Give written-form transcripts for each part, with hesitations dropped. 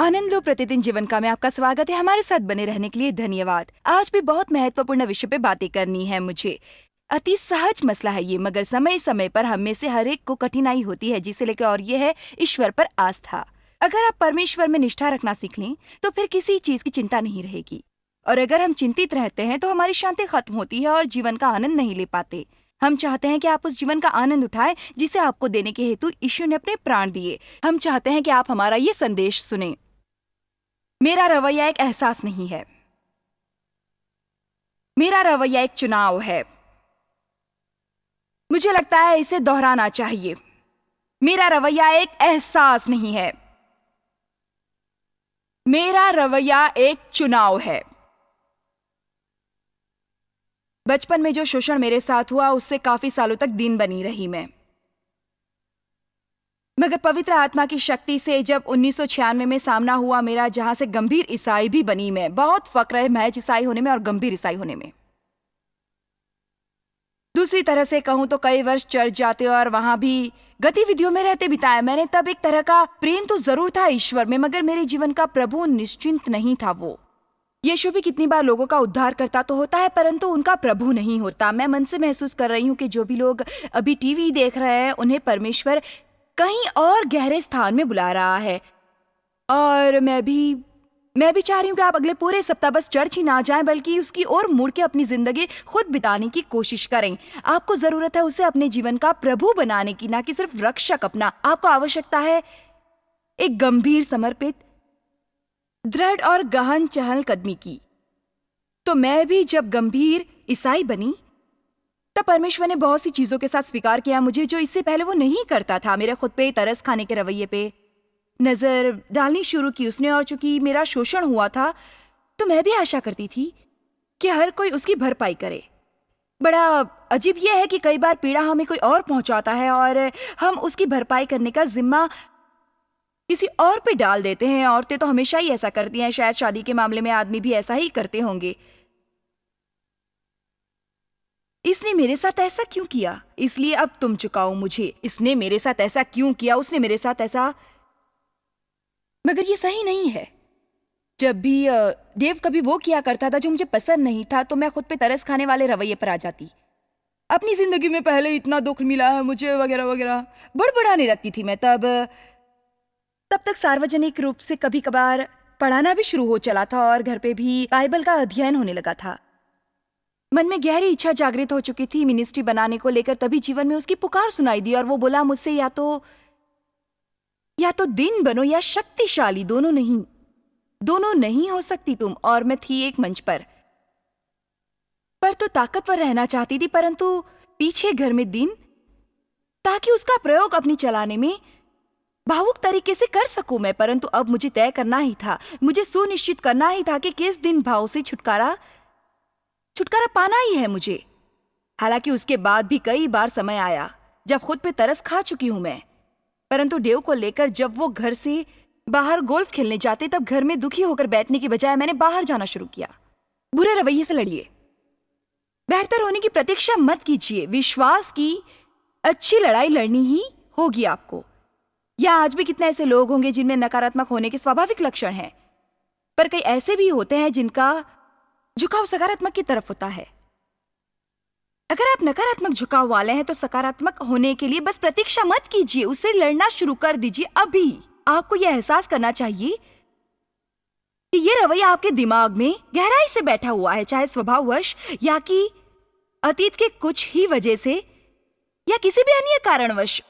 आनंद लो प्रतिदिन जीवन का में आपका स्वागत है। हमारे साथ बने रहने के लिए धन्यवाद। आज भी बहुत महत्वपूर्ण विषय पे बातें करनी है मुझे। अति सहज मसला है ये, मगर समय समय पर हम में से हर एक को कठिनाई होती है जिसे लेकर, और ये है ईश्वर पर आस्था। अगर आप परमेश्वर में निष्ठा रखना सीख लें तो फिर किसी चीज की चिंता नहीं रहेगी। और अगर हम चिंतित रहते हैं तो हमारी शांति खत्म होती है और जीवन का आनंद नहीं ले पाते। हम चाहते हैं कि आप उस जीवन का आनंद उठाएं जिसे आपको देने के हेतु ईश्वर ने अपने प्राण दिए। हम चाहते हैं कि आप हमारा ये संदेश सुने। मेरा रवैया एक एहसास नहीं है, मेरा रवैया एक चुनाव है। मुझे लगता है इसे दोहराना चाहिए। मेरा रवैया एक एहसास नहीं है, मेरा रवैया एक चुनाव है। बचपन में जो शोषण मेरे साथ हुआ उससे काफी सालों तक दीन बनी रही मैं, मगर पवित्र आत्मा की शक्ति से जब 1996 में सामना हुआ मेरा, जहां से गंभीर ईसाई भी बनी मैं। बहुत फक्र है महज ईसाई होने में और गंभीर ईसाई होने में। दूसरी तरह से कहूं तो कई वर्ष चर्च जाते और वहां भी गतिविधियों में रहते बिताए मैंने। तब एक तरह का प्रेम तो जरूर था ईश्वर में, मगर मेरे जीवन का प्रभु निश्चिंत नहीं था। वो यीशु भी कितनी बार लोगों का उद्धार करता तो होता है, परंतु उनका प्रभु नहीं होता। मैं मन से महसूस कर रही हूँ कि जो भी लोग अभी टीवी देख रहे हैं उन्हें परमेश्वर कहीं और गहरे स्थान में बुला रहा है। और मैं भी चाह रही हूँ कि आप अगले पूरे सप्ताह बस चर्च ही ना जाएं, बल्कि उसकी ओर मुड़ के अपनी जिंदगी खुद बिताने की कोशिश करें। आपको जरूरत है उसे अपने जीवन का प्रभु बनाने की, ना कि सिर्फ रक्षक अपना। आपको आवश्यकता है एक गंभीर, समर्पित, दृढ़ और गहन चहलकदमी की। तो मैं भी जब गंभीर ईसाई बनी तब परमेश्वर ने बहुत सी चीजों के साथ स्वीकार किया मुझे, जो इससे पहले वो नहीं करता था। मेरे खुद पे तरस खाने के रवैये पे नजर डालनी शुरू की उसने, और चूंकि मेरा शोषण हुआ था तो मैं भी आशा करती थी कि हर कोई उसकी भरपाई करे। बड़ा अजीब यह है कि कई बार पीड़ा हमें कोई और पहुंचाता है और हम उसकी भरपाई करने का जिम्मा किसी और पे डाल देते हैं। औरतें तो हमेशा ही ऐसा करती हैं, शायद शादी के मामले में आदमी भी ऐसा ही करते होंगे। इसने मेरे साथ ऐसा क्यों किया, इसलिए अब तुम चुकाओ मुझे। इसने मेरे साथ ऐसा क्यों किया, उसने मेरे साथ ऐसा। मगर ये सही नहीं है। जब भी देव कभी वो किया करता था जो मुझे पसंद नहीं था, तो मैं खुद पे तरस खाने वाले रवैये पर आ जाती। अपनी जिंदगी में पहले इतना दुख मिला है मुझे, वगैरह वगैरह बड़बड़ाने लगती थी मैं। तब तक सार्वजनिक रूप से कभी कभार पढ़ाना भी शुरू हो चला था और घर पे भी बाइबल का अध्ययन होने लगा था। मन में गहरी इच्छा जागृत हो चुकी थी मिनिस्ट्री बनाने को लेकर। तभी जीवन में उसकी पुकार सुनाई दी और वो बोला मुझसे, या तो दिन बनो या शक्तिशाली, दोनों नहीं हो सकती तुम। और मैं थी एक मंच पर तो ताकतवर रहना चाहती थी, परंतु पीछे घर में दिन, ताकि उसका प्रयोग अपनी चलाने में भावुक तरीके से कर सकूं मैं। परंतु अब मुझे तय करना ही था, मुझे सुनिश्चित करना ही था कि किस दिन भाव से छुटकारा पाना ही है मुझे। हालांकि उसके बाद भी कई बार समय आया जब खुद पे तरस खा चुकी हूं मैं। परंतु देव को लेकर जब वो घर से बाहर गोल्फ खेलने जाते, तब घर में दुखी होकर बैठने की बजाय मैंने बाहर जाना शुरू किया। बुरे रवैये से लड़िए, बेहतर होने की प्रतीक्षा मत कीजिए। विश्वास की अच्छी लड़ाई लड़नी ही होगी आपको। या आज भी कितने ऐसे लोग होंगे जिनमें नकारात्मक होने के स्वाभाविक लक्षण हैं, पर कई ऐसे भी होते हैं जिनका झुकाव सकारात्मक की तरफ होता है। अगर आप नकारात्मक झुकाव वाले हैं तो सकारात्मक होने के लिए बस प्रतीक्षा मत कीजिए, उससे लड़ना शुरू कर दीजिए। अभी आपको यह एहसास करना चाहिए कि यह रवैया आपके दिमाग में गहराई से बैठा हुआ है, चाहे स्वभाववश या कि अतीत के कुछ ही वजह से या किसी भी अन्य कारणवश।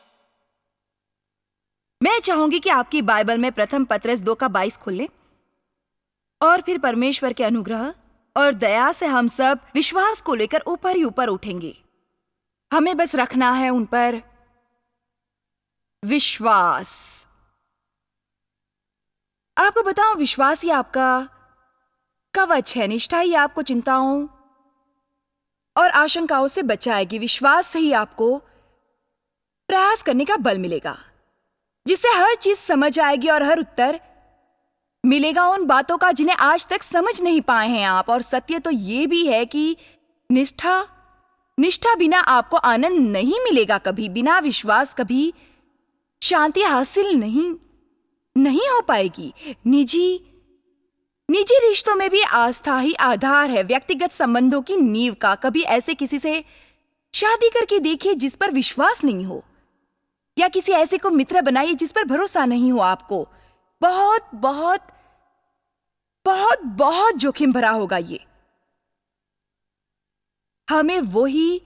मैं चाहूंगी कि आपकी बाइबल में प्रथम पत्रस 2:22 खोल लें, और फिर परमेश्वर के अनुग्रह और दया से हम सब विश्वास को लेकर ऊपर ही ऊपर उठेंगे। हमें बस रखना है उन पर विश्वास। आपको बताऊं, विश्वास ही आपका कवच है। निष्ठा ही आपको चिंताओं और आशंकाओं से बचाएगी। विश्वास से ही आपको प्रयास करने का बल मिलेगा, जिससे हर चीज समझ आएगी और हर उत्तर मिलेगा उन बातों का जिन्हें आज तक समझ नहीं पाए हैं आप। और सत्य तो ये भी है कि निष्ठा बिना आपको आनंद नहीं मिलेगा कभी। बिना विश्वास कभी शांति हासिल नहीं नहीं हो पाएगी। निजी रिश्तों में भी आस्था ही आधार है, व्यक्तिगत संबंधों की नींव का। कभी ऐसे किसी से शादी करके देखिए जिस पर विश्वास नहीं हो, या किसी ऐसे को मित्र बनाइए जिस पर भरोसा नहीं हो आपको। बहुत बहुत बहुत बहुत जोखिम भरा होगा ये। हमें वही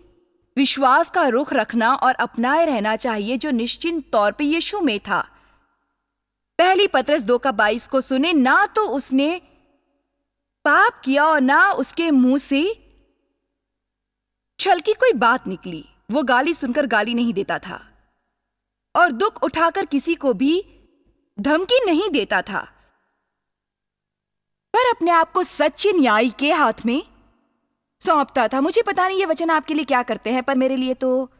विश्वास का रुख रखना और अपनाए रहना चाहिए जो निश्चित तौर पे यीशु में था। पहली पत्रस 2:22 को सुने, ना तो उसने पाप किया और ना उसके मुंह से छल की कोई बात निकली। वो गाली सुनकर गाली नहीं देता था और दुख उठाकर किसी को भी धमकी नहीं देता था, पर अपने आप को सच्चे न्याय के हाथ में सौंपता था। मुझे पता नहीं ये वचन आपके लिए क्या करते हैं, पर मेरे लिए तो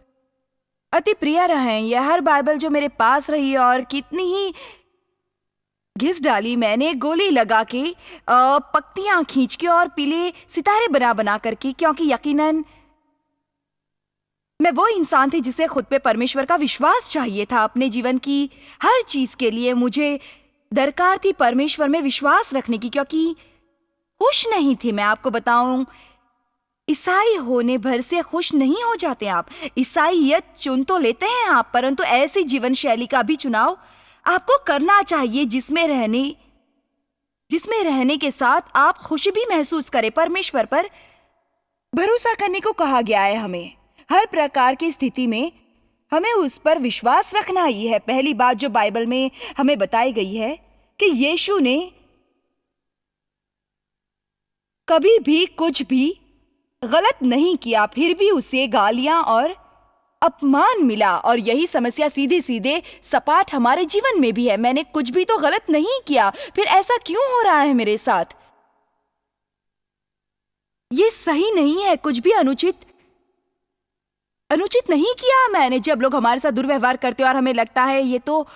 अति प्रिय रहे हैं। यह हर बाइबल जो मेरे पास रही और कितनी ही घिस डाली मैंने, गोली लगा के, पत्तियां खींच के और पीले सितारे बना बना करके, क्योंकि यकीनन मैं वो इंसान थी जिसे खुद पे परमेश्वर का विश्वास चाहिए था। अपने जीवन की हर चीज के लिए मुझे दरकार थी परमेश्वर में विश्वास रखने की, क्योंकि खुश नहीं थी। मैं आपको बताऊं, ईसाई होने भर से खुश नहीं हो जाते आप। ईसाईयत चुन तो लेते हैं आप, परंतु ऐसी जीवन शैली का भी चुनाव आपको करना चाहिए जिसमें रहने के साथ आप खुशी भी महसूस करें। परमेश्वर पर भरोसा करने को कहा गया है हमें। हर प्रकार की स्थिति में हमें उस पर विश्वास रखना ही है। पहली बात जो बाइबल में हमें बताई गई है कि यीशु ने कभी भी कुछ भी गलत नहीं किया, फिर भी उसे गालियां और अपमान मिला। और यही समस्या सीधे सीधे सपाट हमारे जीवन में भी है। मैंने कुछ भी तो गलत नहीं किया, फिर ऐसा क्यों हो रहा है मेरे साथ? ये सही नहीं है। कुछ भी अनुचित नहीं किया मैंने। जब लोग हमारे साथ दुर्व्यवहार करते हैं और हमें लगता है ये तो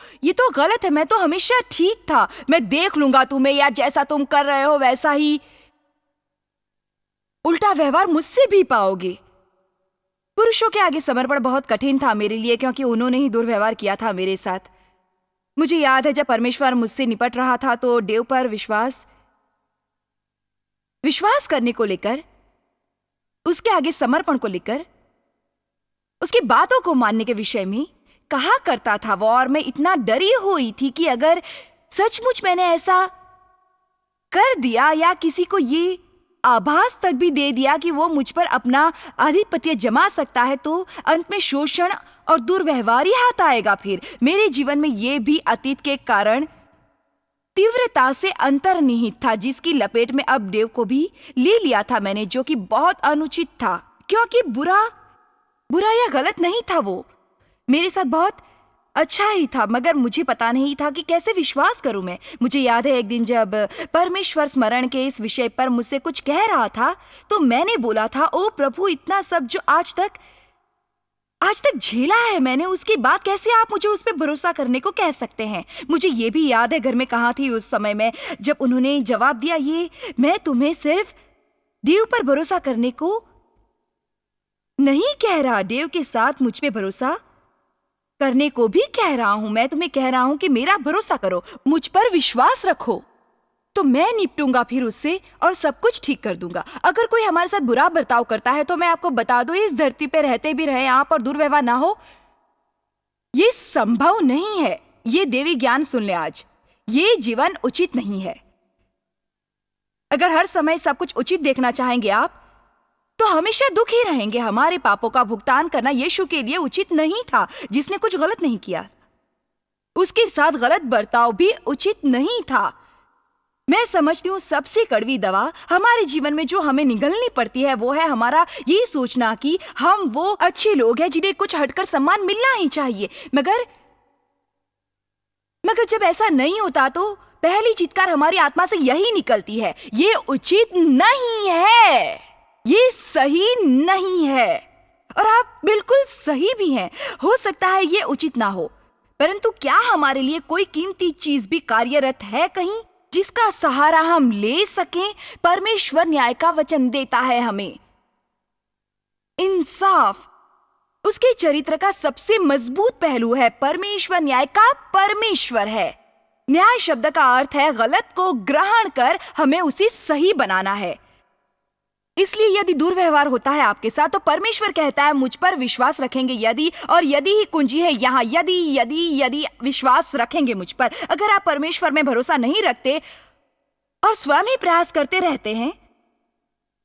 गलत है, मैं तो हमेशा ठीक था, मैं देख लूंगा तुम्हें, या जैसा तुम कर रहे हो वैसा ही उल्टा व्यवहार मुझसे भी पाओगे। पुरुषों के आगे समर्पण बहुत कठिन था मेरे लिए, क्योंकि उन्होंने ही दुर्व्यवहार किया था मेरे साथ। मुझे याद है जब परमेश्वर मुझसे निपट रहा था तो देव पर विश्वास करने को लेकर, उसके आगे समर्पण को लेकर, उसकी बातों को मानने के विषय में कहा करता था वो। और मैं इतना डरी हुई थी कि अगर सचमुच मैंने ऐसा कर दिया या किसी को ये आभास तक भी दे दिया कि वो मुझ पर अपना आधिपत्य जमा सकता है, तो अंत में शोषण और दुर्व्यवहार ही हाथ आएगा। फिर मेरे जीवन में ये भी अतीत के कारण तीव्रता से अंतर्निहित था, जिसकी लपेट में अब देव को भी ले लिया था मैंने, जो कि बहुत अनुचित था। क्योंकि बुरा या गलत नहीं था, वो मेरे साथ बहुत अच्छा ही था, मगर मुझे पता नहीं था कि कैसे विश्वास करूं मैं। मुझे याद है एक दिन जब परमेश्वर स्मरण के इस विषय पर मुझसे कुछ कह रहा था, तो मैंने बोला था, ओ प्रभु, इतना सब जो आज तक झेला है मैंने, उसके बाद कैसे आप मुझे उस पर भरोसा करने को कह सकते हैं? मुझे ये भी याद है घर में कहाँ थी उस समय में जब उन्होंने जवाब दिया, ये मैं तुम्हें सिर्फ देव पर भरोसा करने को नहीं कह रहा, देव के साथ मुझ पे भरोसा करने को भी कह रहा हूं। मैं तुम्हें कह रहा हूं कि मेरा भरोसा करो, मुझ पर विश्वास रखो, तो मैं निपटूंगा फिर उससे और सब कुछ ठीक कर दूंगा। अगर कोई हमारे साथ बुरा बर्ताव करता है तो मैं आपको बता दूं, इस धरती पे रहते भी रहे आप और दुर्व्यवहार ना हो, ये संभव नहीं है। ये देवी ज्ञान सुन ले आज, ये जीवन उचित नहीं है। अगर हर समय सब कुछ उचित देखना चाहेंगे आप, तो हमेशा दुखी रहेंगे। हमारे पापों का भुगतान करना यीशु के लिए उचित नहीं था, जिसने कुछ गलत नहीं किया। उसके साथ गलत बर्ताव भी उचित नहीं था। मैं समझती हूँ सबसे कड़वी दवा हमारे जीवन में जो हमें निगलनी पड़ती है वो है हमारा ये सोचना कि हम वो अच्छे लोग हैं जिन्हें कुछ हटकर सम्मान मिलना ही चाहिए। मगर जब ऐसा नहीं होता तो पहली चित्कार हमारी आत्मा से यही निकलती है, ये उचित नहीं है, ये सही नहीं है। और आप बिल्कुल सही भी हैं। हो सकता है ये उचित ना हो, परंतु क्या हमारे लिए कोई कीमती चीज भी कार्यरत है कहीं जिसका सहारा हम ले सकें? परमेश्वर न्याय का वचन देता है हमें। इंसाफ उसके चरित्र का सबसे मजबूत पहलू है। परमेश्वर न्याय का परमेश्वर है। न्याय शब्द का अर्थ है गलत को ग्रहण कर हमें उसे सही बनाना है। इसलिए यदि दुर्व्यवहार होता है आपके साथ तो परमेश्वर कहता है मुझ पर विश्वास रखेंगे यदि, और यदि ही कुंजी है यहाँ, यदि यदि यदि विश्वास रखेंगे मुझ पर। अगर आप परमेश्वर में भरोसा नहीं रखते और स्वयं ही प्रयास करते रहते हैं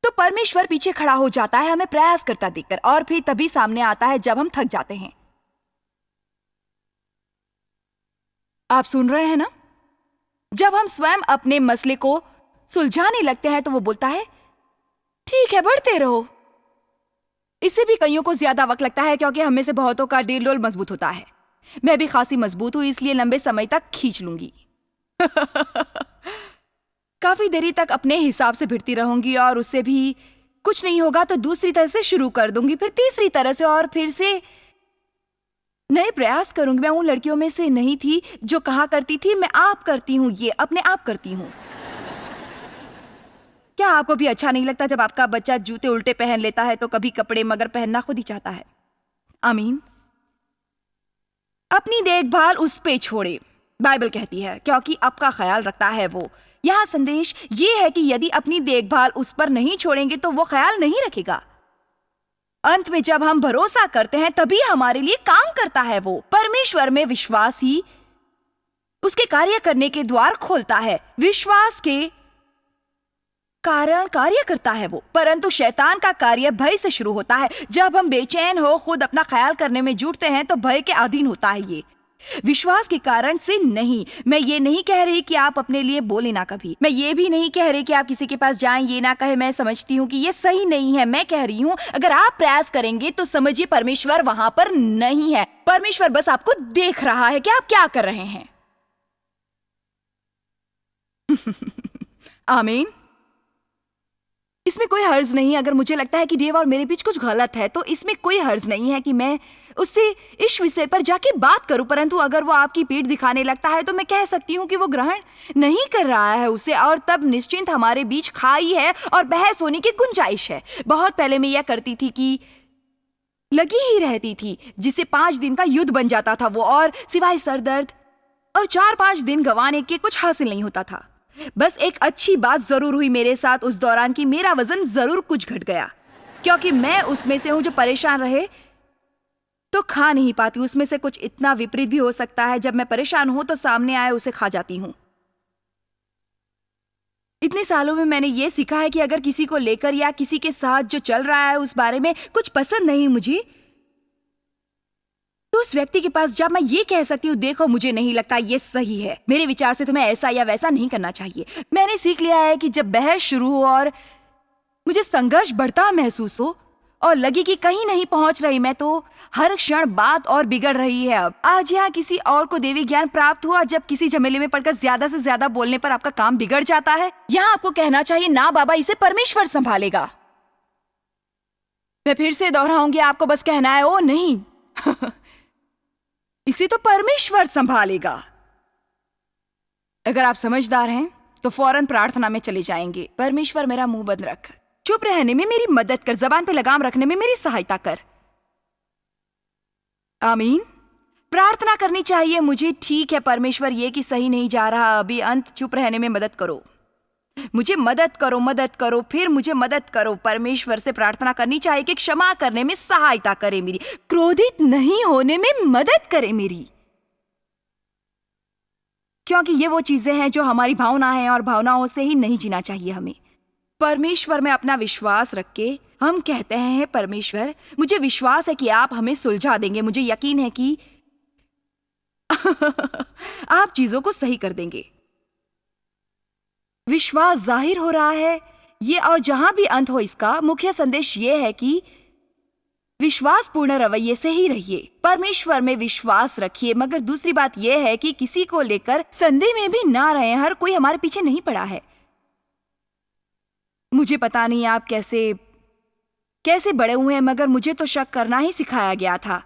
तो परमेश्वर पीछे खड़ा हो जाता है हमें प्रयास करता देखकर, और फिर तभी सामने आता है जब हम थक जाते हैं। आप सुन रहे हैं ना? जब हम स्वयं अपने मसले को सुलझाने लगते हैं तो वो बोलता है ठीक है बढ़ते रहो। इससे भी कईयों को ज्यादा वक्त लगता है क्योंकि हम में से बहुतों का डील मजबूत होता है। मैं भी खासी मजबूत हूं, इसलिए लंबे समय तक खींच लूंगी। काफी देरी तक अपने हिसाब से भिड़ती रहूंगी और उससे भी कुछ नहीं होगा तो दूसरी तरह से शुरू कर दूंगी, फिर तीसरी तरह से, और फिर से नए प्रयास करूंगी। मैं उन लड़कियों में से नहीं थी जो कहा करती थी मैं आप करती हूँ, ये अपने आप करती हूँ। क्या आपको भी अच्छा नहीं लगता जब आपका बच्चा जूते उल्टे पहन लेता है तो कभी कपड़े मगर पहनना खुद ही चाहता है? आमीन। अपनी देखभाल उस पे छोड़े, बाइबल कहती है, क्योंकि आपका ख्याल रखता है वो। यहाँ संदेश ये है कि यदि अपनी देखभाल उस पर नहीं छोड़ेंगे तो वो ख्याल नहीं रखेगा। अंत में जब हम भरोसा करते हैं तभी हमारे लिए काम करता है वो। परमेश्वर में विश्वास ही उसके कार्य करने के द्वार खोलता है। विश्वास के कारण कार्य करता है वो, परंतु शैतान का कार्य भय से शुरू होता है। जब हम बेचैन हो खुद अपना ख्याल करने में जुटते हैं तो भय के अधीन होता है ये, विश्वास के कारण से नहीं। मैं ये नहीं कह रही कि आप अपने लिए बोले ना कभी, मैं ये भी नहीं कह रही कि आप किसी के पास जाएं ये ना कहे मैं समझती हूँ कि ये सही नहीं है। मैं कह रही हूँ अगर आप प्रयास करेंगे तो समझिए परमेश्वर वहां पर नहीं है। परमेश्वर बस आपको देख रहा है कि आप क्या कर रहे हैं। आमीन। इसमें कोई हर्ज नहीं है अगर मुझे लगता है कि देव और मेरे बीच कुछ गलत है, तो इसमें कोई हर्ज नहीं है कि मैं उससे इस विषय पर जाके बात करूं। परंतु अगर वो आपकी पीठ दिखाने लगता है तो मैं कह सकती हूँ कि वो ग्रहण नहीं कर रहा है उसे, और तब निश्चिंत हमारे बीच खाई है और बहस होने की गुंजाइश है। बहुत पहले मैं यह करती थी कि लगी ही रहती थी, जिसे 5 दिन का युद्ध बन जाता था वो, और सिवाय सरदर्द और 4-5 दिन गंवाने के कुछ हासिल नहीं होता था। बस एक अच्छी बात जरूर हुई मेरे साथ उस दौरान कि मेरा वजन जरूर कुछ घट गया, क्योंकि मैं उसमें से हूं जो परेशान रहे तो खा नहीं पाती। उसमें से कुछ इतना विपरीत भी हो सकता है, जब मैं परेशान हूं तो सामने आए उसे खा जाती हूं। इतने सालों में मैंने ये सीखा है कि अगर किसी को लेकर या किसी के साथ जो चल रहा है उस बारे में कुछ पसंद नहीं मुझे, तो उस व्यक्ति के पास जब मैं ये कह सकती हूँ देखो मुझे नहीं लगता ये सही है, मेरे विचार से तुम्हें ऐसा या वैसा नहीं करना चाहिए। मैंने सीख लिया है कि जब बहस शुरू हो और मुझे संघर्ष बढ़ता महसूस हो और लगे कि कहीं नहीं पहुंच रही मैं, तो हर क्षण बात और बिगड़ रही है। अब आज यहाँ किसी और को देवी ज्ञान प्राप्त हुआ जब किसी झमेले में पड़कर ज्यादा से ज्यादा बोलने पर आपका काम बिगड़ जाता है। यहाँ आपको कहना चाहिए ना बाबा, इसे परमेश्वर संभालेगा। मैं फिर से दोहराऊंगी, आपको बस कहना है ओ नहीं इसे तो परमेश्वर संभालेगा। अगर आप समझदार हैं तो फौरन प्रार्थना में चले जाएंगे। परमेश्वर मेरा मुंह बंद रख, चुप रहने में मेरी मदद कर, जबान पे लगाम रखने में मेरी सहायता कर। आमीन। प्रार्थना करनी चाहिए मुझे, ठीक है परमेश्वर ये कि सही नहीं जा रहा अभी, अंत चुप रहने में मदद करो, मुझे मदद करो, मदद करो, फिर मुझे मदद करो। परमेश्वर से प्रार्थना करनी चाहिए कि क्षमा करने में सहायता करे मेरी, क्रोधित नहीं होने में मदद करे मेरी, क्योंकि ये वो चीजें हैं जो हमारी भावना है और भावनाओं से ही नहीं जीना चाहिए हमें। परमेश्वर में अपना विश्वास रख के हम कहते हैं परमेश्वर मुझे विश्वास है कि आप हमें सुलझा देंगे, मुझे यकीन है कि आप चीजों को सही कर देंगे। विश्वास जाहिर हो रहा है ये, और जहां भी अंत हो इसका मुख्य संदेश ये है कि विश्वास पूर्ण रवैये से ही रहिए, परमेश्वर में विश्वास रखिए। मगर दूसरी बात यह है कि किसी को लेकर संदेह में भी ना रहे। हर कोई हमारे पीछे नहीं पड़ा है। मुझे पता नहीं आप कैसे बड़े हुए हैं, मगर मुझे तो शक करना ही सिखाया गया था।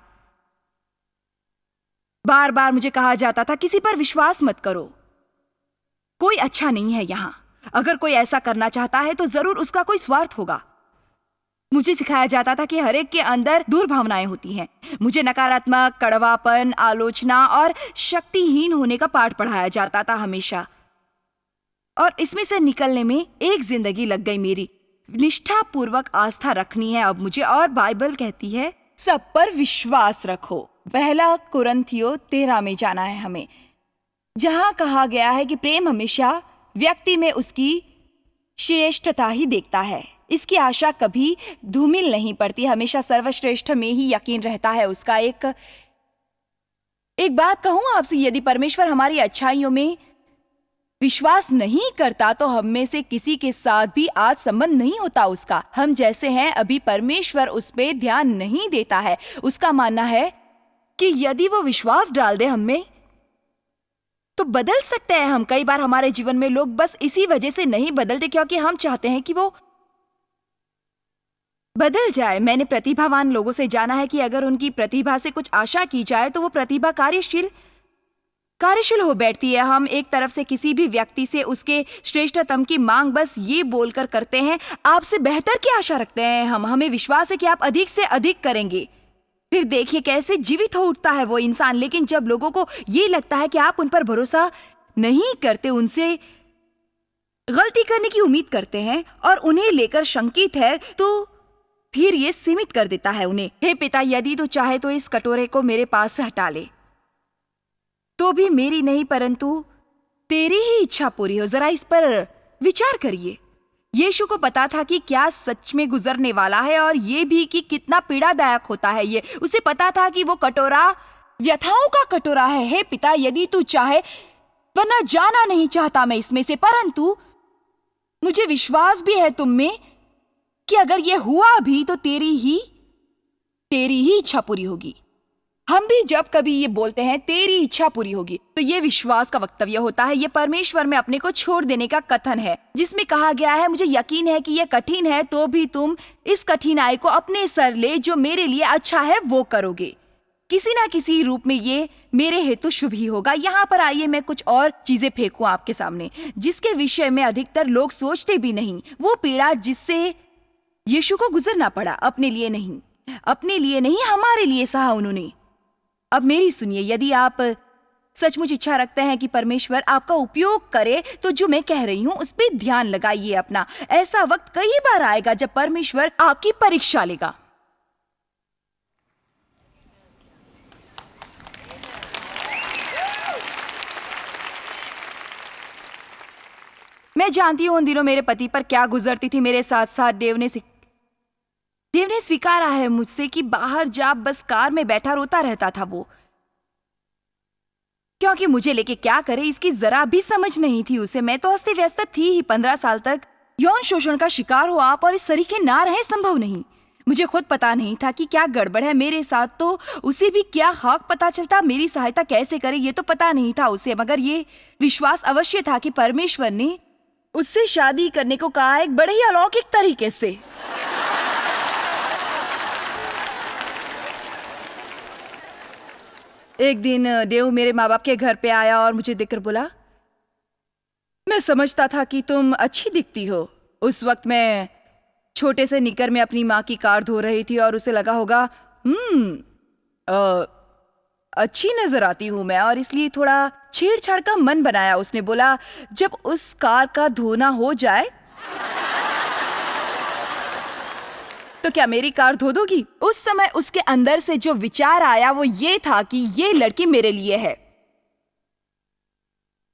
बार बार मुझे कहा जाता था किसी पर विश्वास मत करो, कोई अच्छा नहीं है यहाँ। अगर कोई ऐसा करना चाहता है तो जरूर उसका कोई स्वार्थ होगा। मुझे सिखाया जाता था कि हर एक के अंदर दुर्भावनाएं होती हैं। मुझे नकारात्मक, कड़वापन, आलोचना और शक्तिहीन होने का पाठ पढ़ाया जाता था हमेशा। और इसमें से निकलने में एक जिंदगी लग गई मेरी। निष्ठापूर्वक आस्था रखनी है अब मुझे, और बाइबल कहती है सब पर विश्वास रखो। 1 कुरिन्थियों 13 में जाना है हमें, जहां कहा गया है कि प्रेम हमेशा व्यक्ति में उसकी श्रेष्ठता ही देखता है। इसकी आशा कभी धूमिल नहीं पड़ती, हमेशा सर्वश्रेष्ठ में ही यकीन रहता है उसका। एक बात कहूं आपसे, यदि परमेश्वर हमारी अच्छाइयों में विश्वास नहीं करता तो हम में से किसी के साथ भी आज संबंध नहीं होता उसका। हम जैसे हैं अभी परमेश्वर उस पे ध्यान नहीं देता है। उसका मानना है कि यदि वो विश्वास डाल दे हम में तो बदल सकते हैं हम। कई बार हमारे जीवन में लोग बस इसी वजह से नहीं बदलते क्योंकि हम चाहते हैं कि वो बदल जाए। मैंने प्रतिभावान लोगों से जाना है कि अगर उनकी प्रतिभा से कुछ आशा की जाए तो वो प्रतिभा कार्यशील हो बैठती है। हम एक तरफ से किसी भी व्यक्ति से उसके श्रेष्ठतम की मांग बस ये बोलकर करते हैं, आपसे बेहतर की आशा रखते हैं हम। हमें विश्वास है कि आप अधिक से अधिक करेंगे। फिर देखिए कैसे जीवित हो उठता है वो इंसान। लेकिन जब लोगों को ये लगता है कि आप उन पर भरोसा नहीं करते, उनसे गलती करने की उम्मीद करते हैं और उन्हें लेकर शंकित है, तो फिर ये सीमित कर देता है उन्हें। हे पिता, यदि तू चाहे तो इस कटोरे को मेरे पास से हटा ले, तो भी मेरी नहीं परंतु तेरी ही इच्छा पूरी हो। जरा इस पर विचार करिए। यीशु को पता था कि क्या सच में गुजरने वाला है और ये भी कि कितना पीड़ादायक होता है ये। उसे पता था कि वो कटोरा व्यथाओं का कटोरा है। हे पिता, यदि तू चाहे, वरना जाना नहीं चाहता मैं इसमें से, परंतु मुझे विश्वास भी है तुम में कि अगर ये हुआ भी तो तेरी ही इच्छा पूरी होगी। हम भी जब कभी ये बोलते हैं तेरी इच्छा पूरी होगी, तो ये विश्वास का वक्तव्य होता है। ये परमेश्वर में अपने को छोड़ देने का कथन है, जिसमें कहा गया है, मुझे यकीन है कि ये कठिन है तो भी तुम इस कठिनाई को अपने सर ले, जो मेरे लिए अच्छा है वो करोगे। किसी ना किसी रूप में ये मेरे हेतु शुभ ही होगा। यहाँ पर आइए मैं कुछ और चीजें फेंकूं आपके सामने, जिसके विषय में अधिकतर लोग सोचते भी नहीं। वो पीड़ा जिससे यीशु को गुजरना पड़ा, अपने लिए नहीं हमारे लिए सहा उन्होंने। अब मेरी सुनिए, यदि आप सचमुच इच्छा रखते हैं कि परमेश्वर आपका उपयोग करे, तो जो मैं कह रही हूं उस पर ध्यान लगाइए अपना। ऐसा वक्त कई बार आएगा जब परमेश्वर आपकी परीक्षा लेगा। मैं जानती हूं उन दिनों मेरे पति पर क्या गुजरती थी। मेरे साथ साथ देव ने स्वीकारा है मुझसे कि बाहर जा बस कार में बैठा रोता रहता था वो, क्योंकि मुझे लेके क्या करे इसकी जरा भी समझ नहीं थी उसे। मैं तो अस्त व्यस्त थी ही। 15 साल तक यौन शोषण का शिकार हो आप और इस तरीके ना रहे संभव नहीं। मुझे खुद पता नहीं था कि क्या गड़बड़ है मेरे साथ, तो उसे भी क्या हक पता चलता, मेरी सहायता कैसे करे ये तो पता नहीं था उसे। मगर ये विश्वास अवश्य था कि परमेश्वर ने उससे शादी करने को कहा, एक बड़े ही अलौकिक तरीके से। एक दिन देव मेरे माँ बाप के घर पे आया और मुझे देखकर बोला, मैं समझता था कि तुम अच्छी दिखती हो। उस वक्त मैं छोटे से निकर में अपनी माँ की कार धो रही थी और उसे लगा होगा अच्छी नजर आती हूँ मैं, और इसलिए थोड़ा छेड़छाड़ का मन बनाया। उसने बोला, जब उस कार का धोना हो जाए तो क्या मेरी कार धो दोगी? उस समय उसके अंदर से जो विचार आया वो ये था कि ये लड़की मेरे लिए है।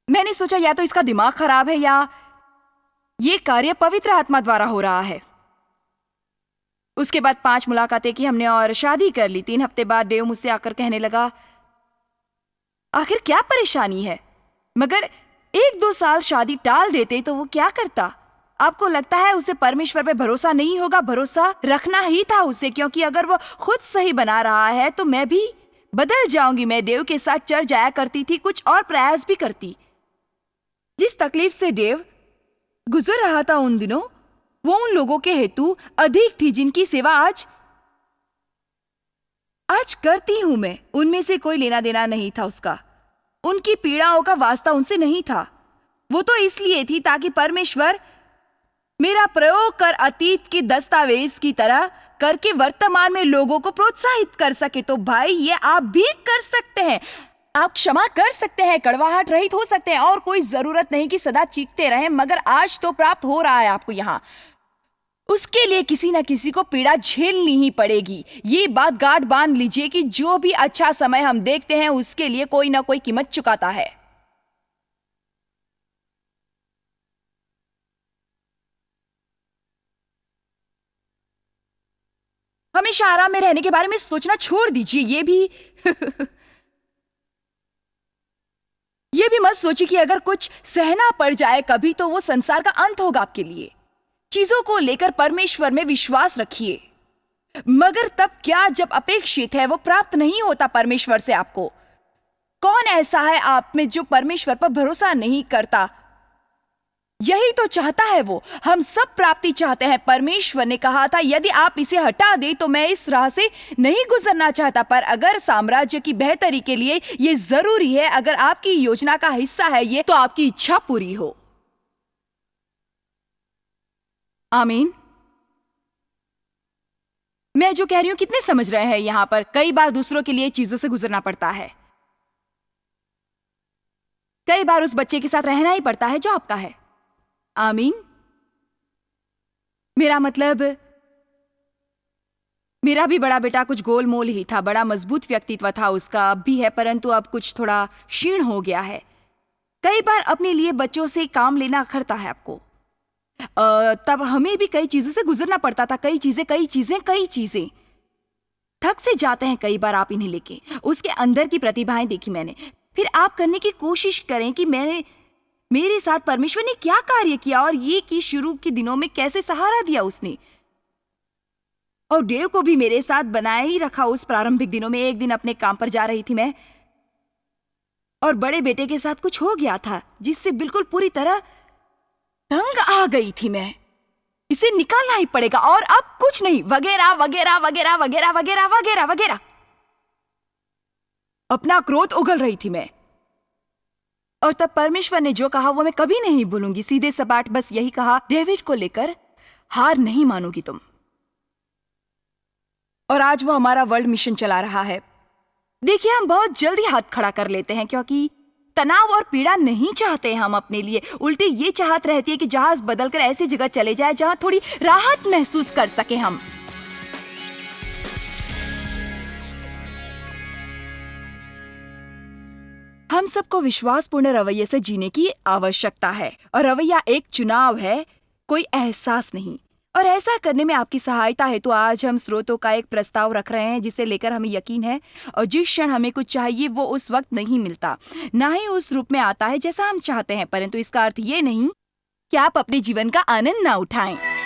मैंने सोचा या तो इसका दिमाग खराब है या ये कार्य पवित्र आत्मा द्वारा हो रहा है। उसके बाद 5 मुलाकातें की हमने और शादी कर ली। 3 हफ्ते बाद देव मुझसे आकर कहने लगा, आखिर क्या परेशानी है? मगर 1-2 साल शादी टाल देते तो वो क्या करता? आपको लगता है उसे परमेश्वर पे भरोसा नहीं होगा? भरोसा रखना ही था उसे, क्योंकि अगर वो खुद सही बना रहा है तो मैं भी बदल जाऊंगी। मैं देव के साथ चर्च जाया करती थी, कुछ और प्रयास भी करती। जिस तकलीफ से देव गुजर रहा था उन दिनों, वो उन लोगों के हेतु अधिक थी जिनकी सेवा आज करती हूं मैं। उनमें से कोई लेना देना नहीं था उसका। उनकी पीड़ाओं का वास्ता उनसे नहीं था। वो तो इसलिए थी ताकि परमेश्वर मेरा प्रयोग कर अतीत की दस्तावेज की तरह करके वर्तमान में लोगों को प्रोत्साहित कर सके। तो भाई ये आप भी कर सकते हैं। आप क्षमा कर सकते हैं, कड़वाहट रहित हो सकते हैं और कोई जरूरत नहीं कि सदा चीखते रहें, मगर आज तो प्राप्त हो रहा है आपको यहाँ। उसके लिए किसी न किसी को पीड़ा झेलनी ही पड़ेगी। ये बात गांठ बांध लीजिए कि जो भी अच्छा समय हम देखते हैं उसके लिए कोई ना कोई कीमत चुकाता है। हमेशा आराम में रहने के बारे में सोचना छोड़ दीजिए। ये भी ये भी मत सोचिए कि अगर कुछ सहना पड़ जाए कभी तो वो संसार का अंत होगा आपके लिए। चीजों को लेकर परमेश्वर में विश्वास रखिए, मगर तब क्या जब अपेक्षित है वो प्राप्त नहीं होता परमेश्वर से आपको। कौन ऐसा है आप में जो परमेश्वर पर भरोसा नहीं करता? यही तो चाहता है वो। हम सब प्राप्ति चाहते हैं। परमेश्वर ने कहा था यदि आप इसे हटा दे तो मैं इस राह से नहीं गुजरना चाहता। पर अगर साम्राज्य की बेहतरी के लिए ये जरूरी है, अगर आपकी योजना का हिस्सा है ये, तो आपकी इच्छा पूरी हो। आमीन। मैं जो कह रही हूं कितने समझ रहे हैं यहां पर? कई बार दूसरों के लिए चीजों से गुजरना पड़ता है। कई बार उस बच्चे के साथ रहना ही पड़ता है जो आपका है। आमीन। मेरा मतलब, मेरा भी बड़ा बेटा कुछ गोलमोल ही था, बड़ा मजबूत व्यक्तित्व था उसका, अब भी है, परंतु अब कुछ थोड़ा क्षीण हो गया है। कई बार अपने लिए बच्चों से काम लेना अखरता है आपको। तब हमें भी कई चीजों से गुजरना पड़ता था। कई चीजें थक से जाते हैं कई बार आप इन्हें लेके। उसके अंदर की प्रतिभाएं देखी मैंने। फिर आप करने की कोशिश करें कि मेरे साथ परमेश्वर ने क्या कार्य किया और ये कि शुरू के दिनों में कैसे सहारा दिया उसने। और डेव को भी मेरे साथ बनाए ही रखा उस प्रारंभिक दिनों में। एक दिन अपने काम पर जा रही थी मैं, और बड़े बेटे के साथ कुछ हो गया था जिससे बिल्कुल पूरी तरह तंग आ गई थी मैं। इसे निकालना ही पड़ेगा और अब कुछ नहीं, वगैरह वगैरह वगैरह वगैरह वगैरह वगैरह वगैरह। अपना क्रोध उगल रही थी मैं, और तब परमेश्वर ने जो कहा वो मैं कभी नहीं भूलूंगी। सीधे सपाट बस यही कहा, डेविड को लेकर हार नहीं मानोगी तुम। और आज वो हमारा वर्ल्ड मिशन चला रहा है। देखिए, हम बहुत जल्दी हाथ खड़ा कर लेते हैं क्योंकि तनाव और पीड़ा नहीं चाहते हम अपने लिए। उल्टे ये चाहत रहती है कि जहाज बदलकर ऐसी जगह चले जाए जहां थोड़ी राहत महसूस कर सके हम। हम सबको विश्वासपूर्ण रवैये से जीने की आवश्यकता है, और रवैया एक चुनाव है, कोई एहसास नहीं। और ऐसा करने में आपकी सहायता है तो आज हम स्रोतों का एक प्रस्ताव रख रहे हैं जिसे लेकर हमें यकीन है, और जिस क्षण हमें कुछ चाहिए वो उस वक्त नहीं मिलता, ना ही उस रूप में आता है जैसा हम चाहते हैं। परंतु इसका अर्थ ये नहीं कि आप अपने जीवन का आनंद ना उठाएं।